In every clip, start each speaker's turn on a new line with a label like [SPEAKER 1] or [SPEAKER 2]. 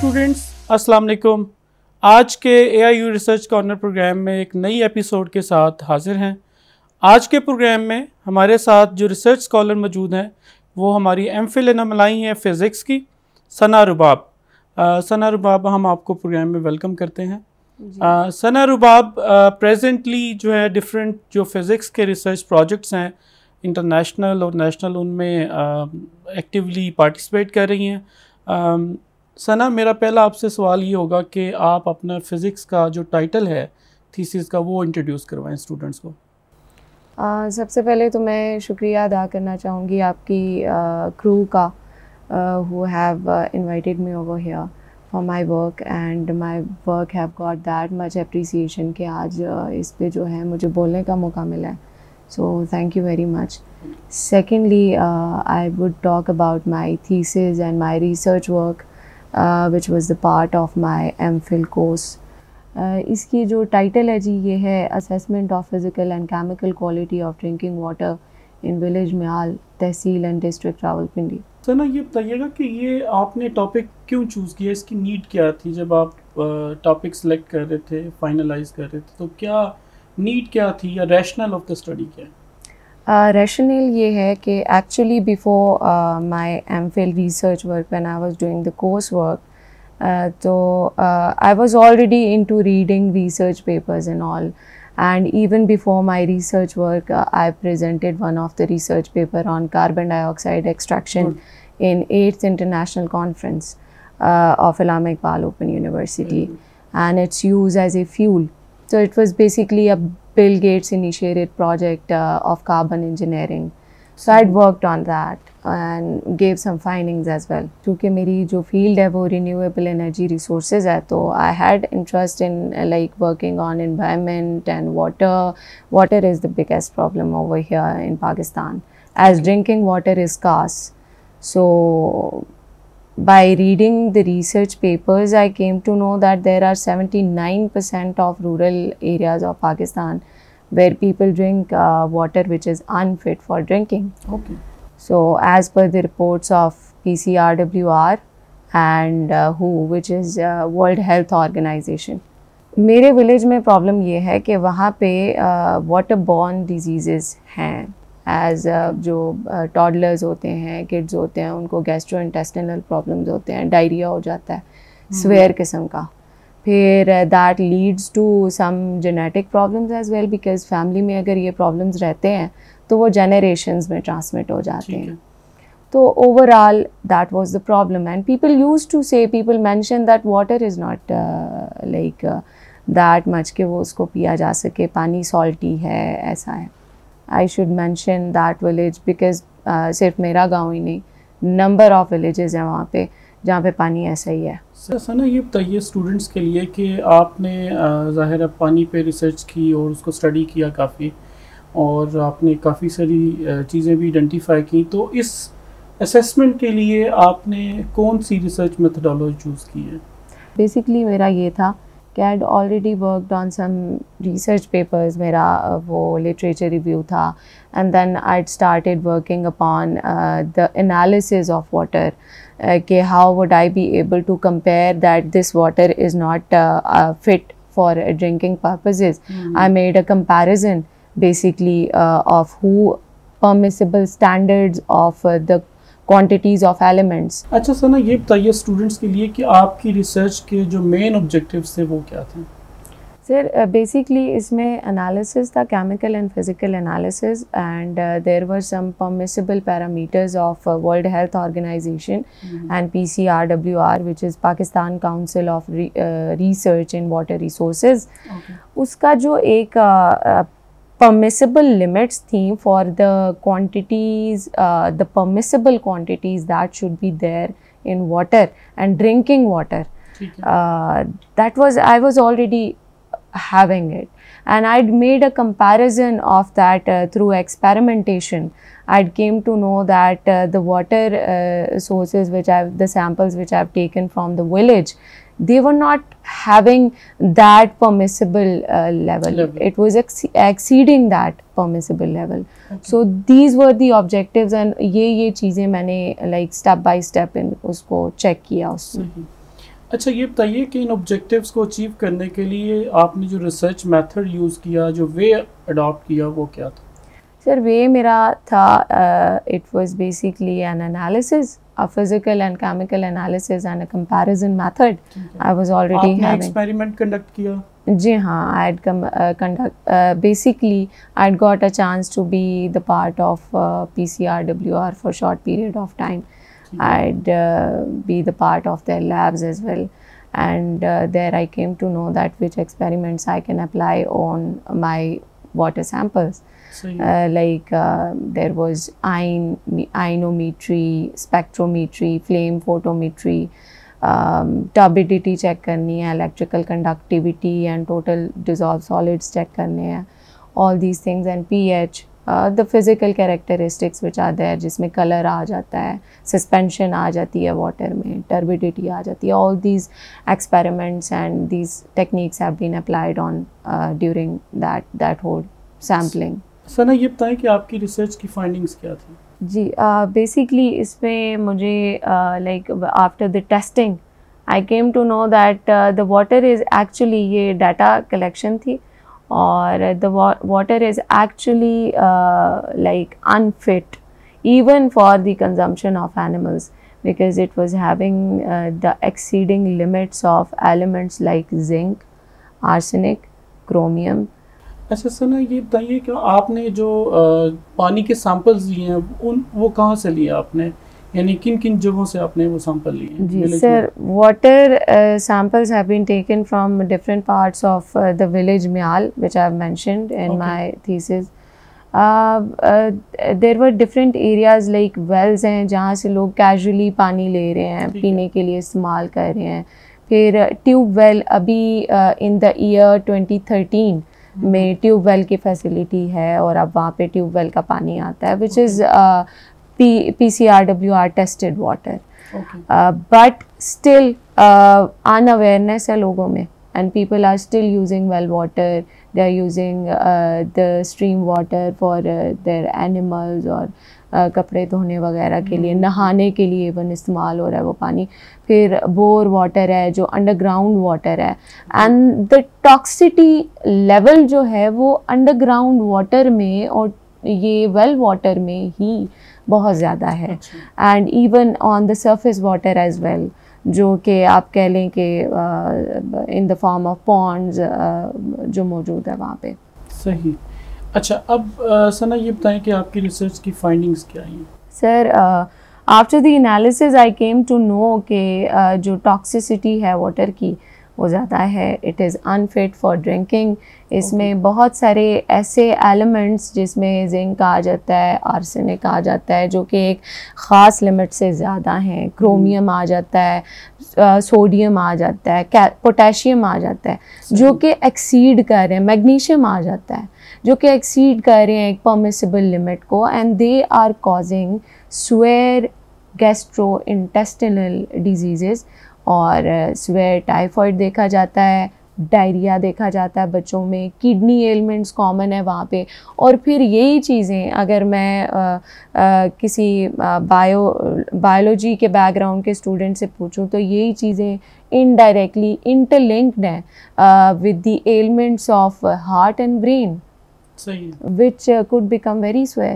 [SPEAKER 1] Students, अस्सलाम वालेकुम। आज के AIU रिसर्च कॉर्नर प्रोग्राम में एक नई एपिसोड के साथ हाजिर हैं। आज के प्रोग्राम में हमारे साथ जो रिसर्च स्कॉलर मौजूद हैं वो हमारी MPhil इनामलाई हैं फ़िज़िक्स की, सना रुबाब। सना रुबाब, हम आपको प्रोग्राम में वेलकम करते हैं। सना रुबाब प्रेजेंटली जो है डिफरेंट जो फ़िज़िक्स के रिसर्च प्रोजेक्ट्स हैं इंटरनेशनल और नेशनल, उनमें एक्टिवली पार्टिसिपेट कर रही हैं। सना, मेरा पहला आपसे सवाल ये होगा कि आप अपना फ़िज़िक्स का जो टाइटल है थीसिस का वो इंट्रोड्यूस करवाएं स्टूडेंट्स को।
[SPEAKER 2] सबसे पहले तो मैं शुक्रिया अदा करना चाहूँगी आपकी क्रू का who have invited me over here for my work, and my work have got that much appreciation कि आज इस पे जो है मुझे बोलने का मौका मिला है, so thank you very much. Secondly, I would talk about my thesis and my research work which was the part of my MPhil course. इसकी जो टाइटल है जी, ये है assessment of physical and chemical quality of drinking water in village Myal, tehsil and district Rawalpindi.
[SPEAKER 1] Sir ना, ये बताइएगा कि ये आपने टॉपिक क्यों चूज़ किया, इसकी नीड क्या थी जब आप टॉपिक सेलेक्ट कर रहे थे, फाइनलाइज कर रहे थे, तो क्या नीड क्या थी या रैशनल ऑफ द स्टडी क्या है?
[SPEAKER 2] रैशनल ये है कि actually before my MPhil research work when I was doing the course work, so I was already into reading research papers and all, and even before my research work I presented one of the research paper on carbon dioxide extraction in 8th International Conference of Allama Iqbal Open University, and its use as a fuel. So it was basically a Bill Gates initiated project of carbon engineering. So I'd worked on that and gave some findings as well. क्योंकि मेरी जो field है वो renewable energy resources है, तो I had interest in like working on environment and water. Water is the biggest problem over here in Pakistan, as drinking water is scarce. So by reading the research papers, I came to know that there are 79% of rural areas of Pakistan where people drink water which is unfit for drinking.
[SPEAKER 1] Okay.
[SPEAKER 2] So as per the reports of PCRWR and WHO, which is World Health Organization, मेरे village में problem ये है कि वहाँ पे water borne diseases हैं, as जो toddlers होते हैं, किड्स होते हैं, उनको गैस्ट्रोइंटेस्टिनल प्रॉब्लम्स होते हैं, डायरिया हो जाता है स्वेयर किस्म का, फिर that leads to some genetic problems as well, because family में अगर ये प्रॉब्लम्स रहते हैं तो वो जनरेशन्स में ट्रांसमिट हो जाते हैं। तो overall that was the problem, and people used to say, people mention that water is not like that much कि वो उसको पिया जा सके, पानी सॉल्टी है, ऐसा है। I should mention that village because सिर्फ मेरा गाँव ही नहीं, नंबर ऑफ विलेजेस हैं वहाँ पे जहाँ पे पानी ऐसा ही है।
[SPEAKER 1] सना, ये बताइए स्टूडेंट्स के लिए कि आपने ज़ाहिर है पानी पे रिसर्च की और उसको स्टडी किया काफ़ी, और आपने काफ़ी सारी चीज़ें भी आइडेंटिफाई की, तो इस असेसमेंट के लिए आपने कौन सी रिसर्च मेथडोलॉजी चूज़ की है?
[SPEAKER 2] बेसिकली मेरा ये था कि I already worked on some research papers, मेरा वो लिटरेचर रिव्यू था, and then I started working upon the analysis of water, कि how would I be able to compare that this water is not fit for drinking purposes. I made a comparison basically of who permissible standards of the quantities of elements.
[SPEAKER 1] अच्छा सना, ये बताइए students के लिए कि आपकी research के जो main objectives थे वो क्या थे?
[SPEAKER 2] सर बेसिकली इसमें एनालिसिस था, chemical and physical analysis, and there were some permissible parameters of World health Organization and PCRWR, which is Pakistan council of research in water resources. उसका जो एक permissible limits थी for the quantities, the permissible quantities that should be there in water and drinking water. That was, I was already having it, and I'd made a comparison of that through experimentation. I'd came to know that the water sources the samples which I've taken from the village, they were not having that permissible level. It was exceeding that permissible level. So these were the objectives, and ये चीज़ें मैंने like step by step in उसको check किया उससे।
[SPEAKER 1] अच्छा, ये बताइए कि इन ऑब्जेक्टिव्स को अचीव करने के लिए आपने जो रिसर्च मेथड यूज़ किया, जो वे अडॉप्ट किया, वो क्या था?
[SPEAKER 2] सर वे मेरा था, it was basically N analysis, a physical and chemical analysis and a comparison method. I was already
[SPEAKER 1] आपने
[SPEAKER 2] having
[SPEAKER 1] एक्सपेरिमेंट कंडक्ट किया?
[SPEAKER 2] जी हाँ, I had basically I had got a chance to be the part of PCRWR for short period of time. I'd be the part of their labs as well, and there I came to know that which experiments I can apply on my water samples. There was ionometry, spectrometry, flame photometry, turbidity check करनी है, electrical conductivity and total dissolved solids check करने हैं, all these things, and pH, the physical characteristics which are there, जिसमें color आ जाता है, suspension आ जाती है water में, turbidity आ जाती है, all these experiments and these techniques have been applied on during that whole sampling.
[SPEAKER 1] सना, ये बताएं कि आपकी रिसर्च की फाइंडिंग्स क्या थी?
[SPEAKER 2] जी, बेसिकली इसमें मुझे like after the testing I came to know that the water is actually, ये डाटा कलेक्शन थी, और the water is actually like unfit even for the consumption of animals, because it was having the exceeding limits of elements like zinc, arsenic, chromium.
[SPEAKER 1] अच्छा सना, ये बताइए कि आपने जो पानी के सैंपल्स लिए हैं वो कहाँ से लिए आपने, यानी किन किन जगहों से आपने वो सैंपल लिए हैं?
[SPEAKER 2] जी sir, water samples have been taken from different parts of the village Myal which I have mentioned in my thesis. There were different areas like wells हैं जहाँ से लोग कैजुअली पानी ले रहे हैं, पीने के लिए इस्तेमाल कर रहे हैं. फिर ट्यूब वेल, अभी इन द ईयर 2013 में ट्यूब वेल की फैसिलिटी है, और अब वहाँ पे ट्यूब वेल का पानी आता है which is PCRWR tested water. But still unawareness है लोगों में, and people are still using well water, they are using the stream water for their animals, और कपड़े धोने वगैरह के लिए, नहाने के लिए इवन इस्तेमाल हो रहा है वो पानी. फिर बोर वाटर है जो अंडरग्राउंड वाटर है, एंड द टॉक्सिटी लेवल जो है वो अंडरग्राउंड वाटर में और ये वेल वाटर में ही बहुत ज़्यादा है, and even on the surface water as well, जो कि आप कह लें कि in the form of ponds जो मौजूद है वहाँ पे.
[SPEAKER 1] सही. अच्छा, अब सना ये बताएं कि आपकी रिसर्च की फाइंडिंग्स क्या हैं?
[SPEAKER 2] Sir, after the analysis I came to know कि जो टॉक्सिसिटी है वाटर की वो ज़्यादा है. It is unfit for drinking. इसमें बहुत सारे ऐसे एलिमेंट्स जिसमें जिंक आ जाता है, आर्सेनिक आ जाता है जो कि एक ख़ास लिमिट से ज़्यादा हैं, क्रोमियम आ जाता है, सोडियम आ जाता है, पोटेशियम आ जाता है जो कि एक्सीड कर रहे हैं, मैग्नीशियम आ जाता है जो कि एक्सीड कर रहे हैं एक परमिसिबल लिमिट को, and they are causing severe, gastro intestinal diseases, और स्वेयर टाइफॉइड देखा जाता है, डायरिया देखा जाता है बच्चों में, किडनी एलिमेंट्स कॉमन है वहाँ पे. और फिर यही चीज़ें अगर मैं किसी बायोलॉजी के बैकग्राउंड के स्टूडेंट से पूछूं तो यही चीज़ें इनडायरेक्टली इंटरलिंक्ड हैं with the elements of heart and brain, which could become very swear.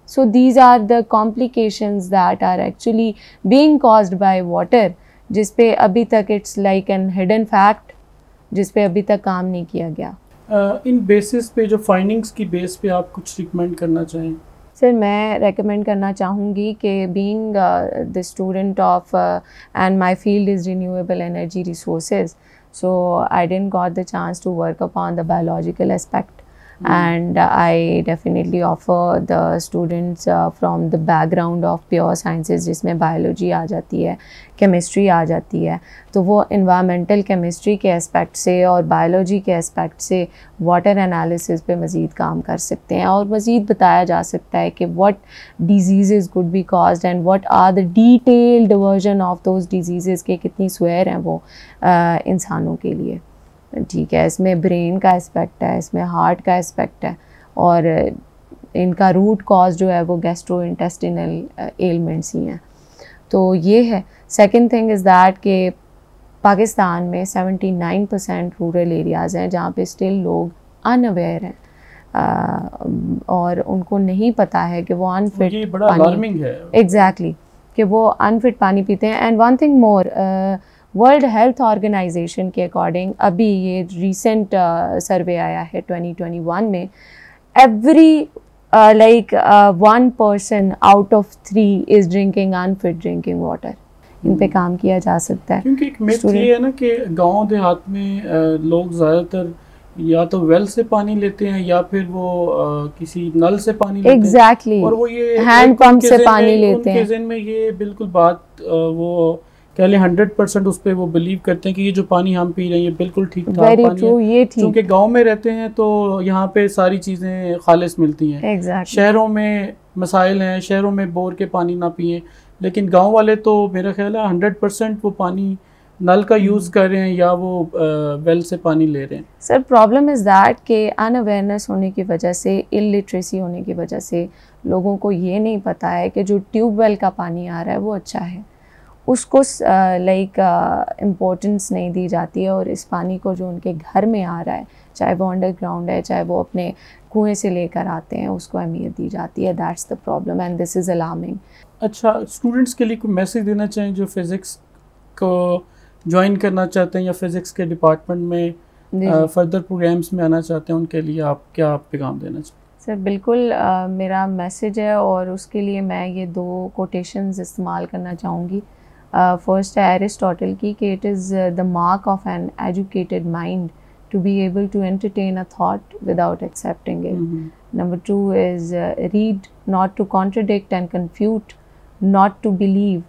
[SPEAKER 2] So these are the complications that are actually being caused by water, जिस पे अभी तक it's like an hidden fact, जिस पे अभी तक काम नहीं किया गया.
[SPEAKER 1] इन बेसिस पे, जो फाइंडिंग्स की बेस पे आप कुछ रिकमेंड करना चाहें?
[SPEAKER 2] सर, मैं रेकमेंड करना चाहूँगी कि being the student of and my field is renewable energy resources, so I didn't got the chance to work upon the biological aspect. And I definitely offer the students from the background of pure sciences, जिसमें biology आ जाती है, chemistry आ जाती है, तो वो environmental chemistry के aspect से और biology के aspect से water analysis पे मज़ीद काम कर सकते हैं, और मज़ीद बताया जा सकता है कि what diseases could be caused and what are the detailed version of those diseases के कितनी स्वेयर हैं वो इंसानों के लिए. ठीक है, इसमें ब्रेन का एस्पेक्ट है, इसमें हार्ट का एस्पेक्ट है, और इनका रूट कॉज जो है वो गैस्ट्रो इंटेस्टिनल एलिमेंट्स ही हैं. तो ये है. सेकंड थिंग इज़ दैट कि पाकिस्तान में 79% रूरल एरियाज़ हैं जहाँ पे स्टिल लोग अनअवेयर हैं और उनको नहीं पता है कि वो अनफिट
[SPEAKER 1] ये बड़ा अलार्मिंग है।
[SPEAKER 2] एग्जैक्टली कि वो अनफिट पानी पीते हैं। And one thing more, world health organization के अकॉर्डिंग अभी ये रिसेंट सर्वे आया है 2021 में, every like 1 person out of 3 is drinking unfit drinking water. इन पे काम किया जा सकता है,
[SPEAKER 1] क्योंकि एक मिथ ये है ना कि गांव देहात में लोग ज़्यादातर या तो वेल से पानी लेते हैं या फिर वो किसी नल से पानी लेते
[SPEAKER 2] हैं, और
[SPEAKER 1] वो ये
[SPEAKER 2] हैंड पंप से पानी लेते हैं।
[SPEAKER 1] उनके ज़हन में ये बिल्कुल बात वो कह लें 100% उस पर वो बिलीव करते हैं कि ये जो पानी हम पी रहे हैं ये बिल्कुल ठीक ठाक पानी है। क्योंकि गांव में रहते हैं तो यहाँ पे सारी चीज़ें खालिस मिलती हैं। शहरों में मसाइल हैं, शहरों में बोर के पानी ना पिए, लेकिन गांव वाले तो मेरा ख्याल है 100% वो पानी नल का यूज़ कर रहे हैं या वो वेल से पानी ले रहे हैं।
[SPEAKER 2] सर प्रॉब्लम इज़ दैट कि अनअवेयरनेस होने की वजह से, इलिटरेसी होने की वजह से लोगों को ये नहीं पता है कि जो ट्यूबवेल का पानी आ रहा है वो अच्छा है, उसको इम्पोर्टेंस नहीं दी जाती है। और इस पानी को जो उनके घर में आ रहा है, चाहे वो अंडरग्राउंड है, चाहे वो अपने कुएं से लेकर आते हैं, उसको अहमियत दी जाती है। That's the problem and this is alarming.
[SPEAKER 1] अच्छा, स्टूडेंट्स के लिए कोई मैसेज देना चाहें जो फिज़िक्स को ज्वाइन करना चाहते हैं या फिज़िक्स के डिपार्टमेंट में फर्दर प्रोग्राम्स में आना चाहते हैं, उनके लिए आप क्या पैगाम देना चाहते हैं?
[SPEAKER 2] सर बिल्कुल मेरा मैसेज है और उसके लिए मैं ये 2 कोटेशंस इस्तेमाल करना चाहूँगी। फर्स्ट है एरिस्टोटल की कि it is the mark of an educated mind to be able to entertain a thought without accepting it. Number 2 is read not to contradict and confute, not to believe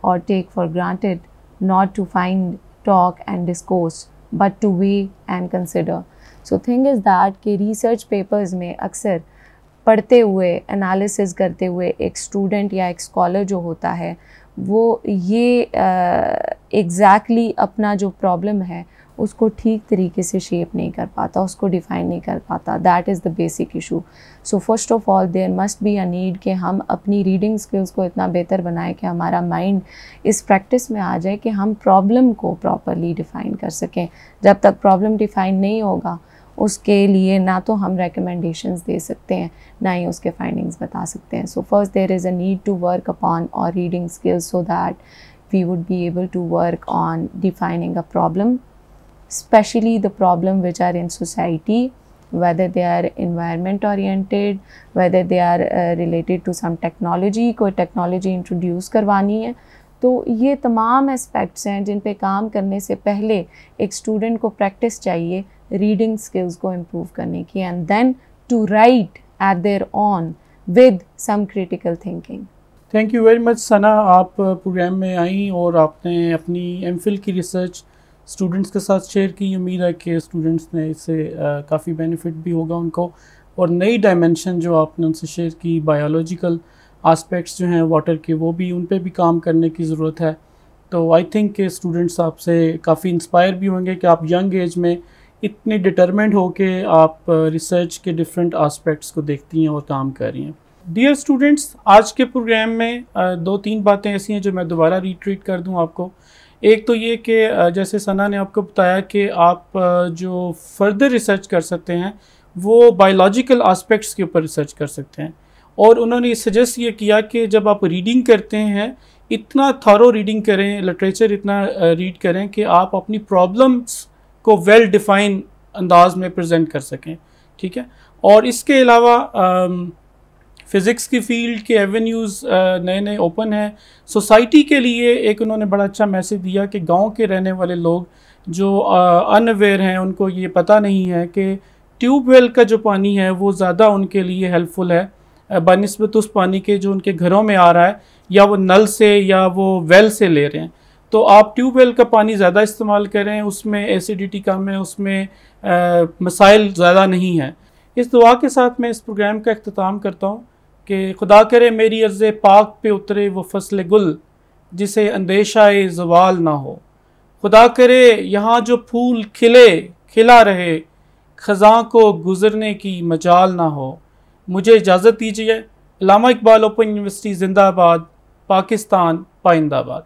[SPEAKER 2] or take for granted, not to find, talk and discourse, but to weigh and consider. So thing is that कि research papers में अक्सर पढ़ते हुए, analysis करते हुए एक student या एक scholar जो होता है वो ये exactly अपना जो problem है उसको ठीक तरीके से शेप नहीं कर पाता, उसको डिफ़ाइन नहीं कर पाता। That is the basic issue. So first of all there must be a need कि हम अपनी रीडिंग स्किल्स को इतना बेहतर बनाएं कि हमारा माइंड इस प्रैक्टिस में आ जाए कि हम प्रॉब्लम को प्रॉपरली डिफ़ाइन कर सकें। जब तक प्रॉब्लम डिफ़ाइन नहीं होगा उसके लिए ना तो हम रिकमेंडेशंस दे सकते हैं, ना ही उसके फाइंडिंग्स बता सकते हैं। So first there is a need to work upon our reading skills so that we would be able to work on defining a problem, especially the problem which are in society, whether they are environment oriented, whether they are related to some technology, कोई technology introduce करवानी है। तो ये तमाम aspects हैं जिन पे काम करने से पहले एक स्टूडेंट को प्रैक्टिस चाहिए रीडिंग स्किल्स को इम्प्रूव करने की, and then to write at their own with some critical thinking.
[SPEAKER 1] Thank you very much Sana, आप प्रोग्राम में आई और आपने अपनी एमफिल की रिसर्च स्टूडेंट्स के साथ शेयर की। उम्मीद है कि स्टूडेंट्स ने इससे काफ़ी बेनिफिट भी होगा उनको, और नई डायमेंशन जो आपने उनसे शेयर की, बायोलॉजिकल आस्पेक्ट्स जो हैं वाटर के, वो भी उन पे भी काम करने की ज़रूरत है। तो आई थिंक कि स्टूडेंट्स आपसे काफ़ी इंस्पायर भी होंगे कि आप यंग एज में इतनी डिटरमेंट हो के आप रिसर्च के डिफरेंट आस्पेक्ट्स को देखती हैं और काम कर रही हैं। डियर स्टूडेंट्स, आज के प्रोग्राम में 2-3 बातें ऐसी हैं जो मैं दोबारा रिट्रीट कर दूं आपको। एक तो ये कि जैसे सना ने आपको बताया कि आप जो फर्दर रिसर्च कर सकते हैं वो बायोलॉजिकल आस्पेक्ट्स के ऊपर रिसर्च कर सकते हैं, और उन्होंने सजेस्ट ये किया कि जब आप रीडिंग करते हैं इतना थॉरो रीडिंग करें, लिटरेचर इतना रीड करें कि आप अपनी प्रॉब्लम्स को वेल डिफाइन अंदाज में प्रेजेंट कर सकें, ठीक है। और इसके अलावा फ़िज़िक्स की फ़ील्ड के एवेन्यूज़ नए नए ओपन हैं सोसाइटी के लिए। एक उन्होंने बड़ा अच्छा मैसेज दिया कि गांव के रहने वाले लोग जो अनअवेयर हैं, उनको ये पता नहीं है कि ट्यूबवेल का जो पानी है वो ज़्यादा उनके लिए हेल्पफुल है बनिस्बत उस पानी के जो उनके घरों में आ रहा है या वो नल से या वो वेल से ले रहे हैं। तो आप ट्यूबवेल का पानी ज़्यादा इस्तेमाल करें, उसमें एसिडिटी कम है, उसमें मसाइल ज़्यादा नहीं है। इस दुआ के साथ मैं इस प्रोग्राम का अख्ताम करता हूँ कि खुदा करे मेरी अर्ज़ पाक पे उतरे वो फसल गुल जिसे अंदेशा ज़वाल ना हो। खुदा करे यहाँ जो फूल खिला रहे ख़ज़ां को गुज़रने की मजाल ना हो। मुझे इजाज़त दीजिए। अल्लामा इकबाल ओपन यूनिवर्सिटी ज़िंदाबाद, पाकिस्तान पाइंदाबाद।